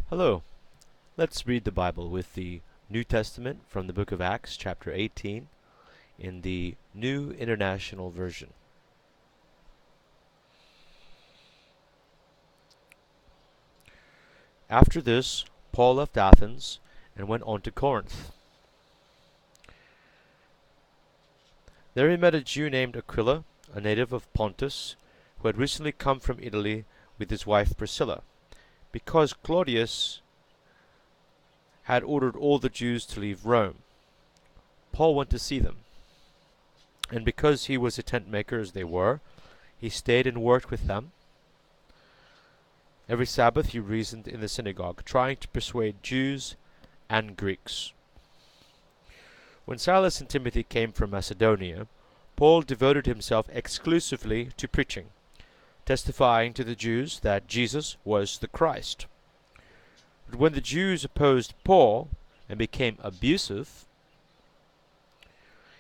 Hello. Let's read the Bible with the New Testament from the book of Acts, chapter 18, in the New International Version. After this, Paul left Athens and went on to Corinth. There he met a Jew named Aquila, a native of Pontus, who had recently come from Italy with his wife Priscilla, because Claudius had ordered all the Jews to leave Rome. Paul went to see them, and because he was a tent maker as they were, he stayed and worked with them. Every Sabbath he reasoned in the synagogue, trying to persuade Jews and Greeks. When Silas and Timothy came from Macedonia, Paul devoted himself exclusively to preaching, testifying to the Jews that Jesus was the Christ. But when the Jews opposed Paul and became abusive,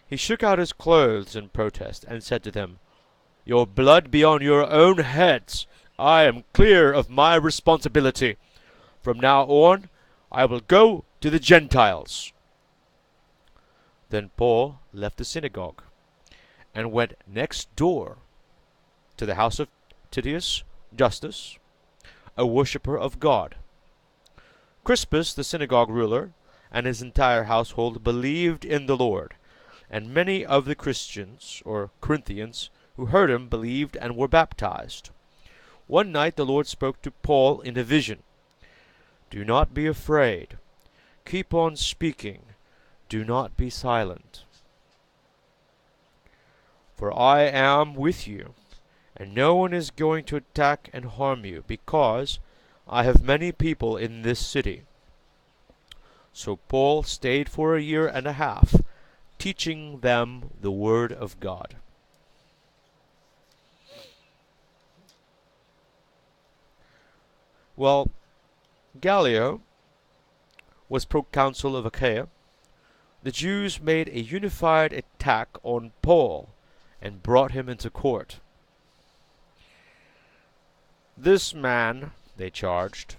he shook out his clothes in protest and said to them, "Your blood be on your own heads. I am clear of my responsibility. From now on, I will go to the Gentiles." Then Paul left the synagogue and went next door to the house of Titius Justus, a worshipper of God. Crispus, the synagogue ruler, and his entire household believed in the Lord, and many of the Christians, or Corinthians, who heard him believed and were baptized. One night the Lord spoke to Paul in a vision. "Do not be afraid. Keep on speaking. Do not be silent. For I am with you, and no one is going to attack and harm you, because I have many people in this city." So Paul stayed for a year and a half, teaching them the word of God. Well, Gallio was proconsul of Achaia. The Jews made a unified attack on Paul and brought him into court. "This man," they charged,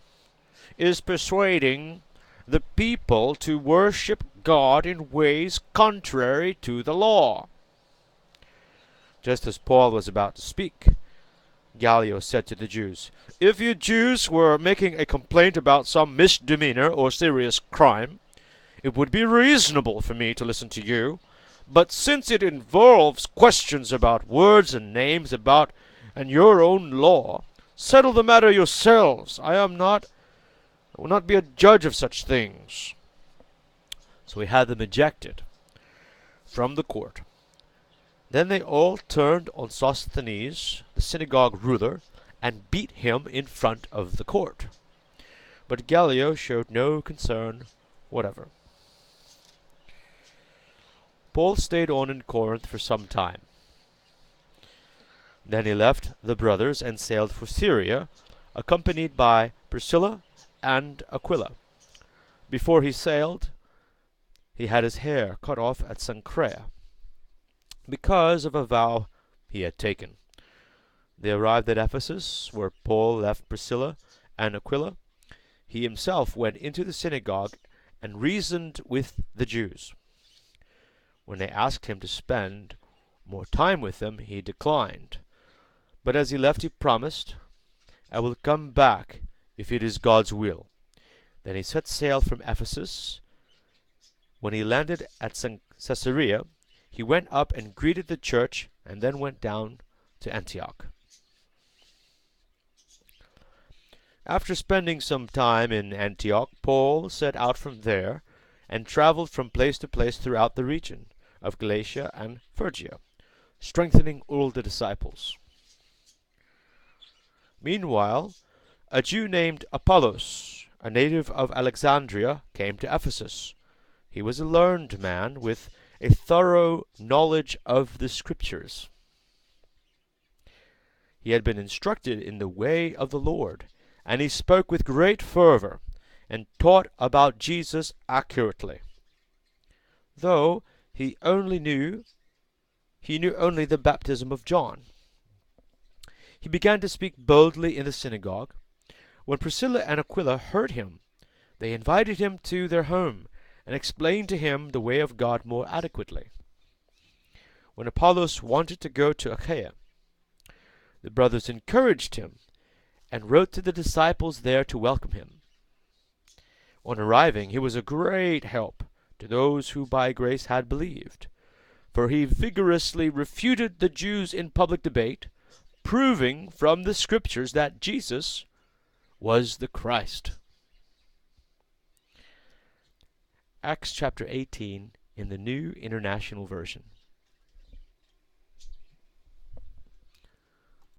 "is persuading the people to worship God in ways contrary to the law." Just as Paul was about to speak, Gallio said to the Jews, "If you Jews were making a complaint about some misdemeanor or serious crime, it would be reasonable for me to listen to you. But since it involves questions about words and names and your own law, settle the matter yourselves. I will not be a judge of such things." So he had them ejected from the court. Then they all turned on Sosthenes, the synagogue ruler, and beat him in front of the court. But Gallio showed no concern whatever. Paul stayed on in Corinth for some time. Then he left the brothers and sailed for Syria, accompanied by Priscilla and Aquila. Before he sailed, he had his hair cut off at Cenchrea, because of a vow he had taken. They arrived at Ephesus, where Paul left Priscilla and Aquila. He himself went into the synagogue and reasoned with the Jews. When they asked him to spend more time with them, he declined. But as he left, he promised, "I will come back if it is God's will." Then he set sail from Ephesus. When he landed at Caesarea, he went up and greeted the church, and then went down to Antioch. After spending some time in Antioch, Paul set out from there and traveled from place to place throughout the region of Galatia and Phrygia, strengthening all the disciples. Meanwhile, a Jew named Apollos, a native of Alexandria, came to Ephesus. He was a learned man with a thorough knowledge of the Scriptures. He had been instructed in the way of the Lord, and he spoke with great fervor and taught about Jesus accurately. Though he knew only the baptism of John. He began to speak boldly in the synagogue, When Priscilla and Aquila heard him, they invited him to their home and explained to him the way of God more adequately. When Apollos wanted to go to Achaia, the brothers encouraged him and wrote to the disciples there to welcome him. On arriving, he was a great help to those who by grace had believed, for he vigorously refuted the Jews in public debate, proving from the Scriptures that Jesus was the Christ. Acts chapter 18 in the New International Version.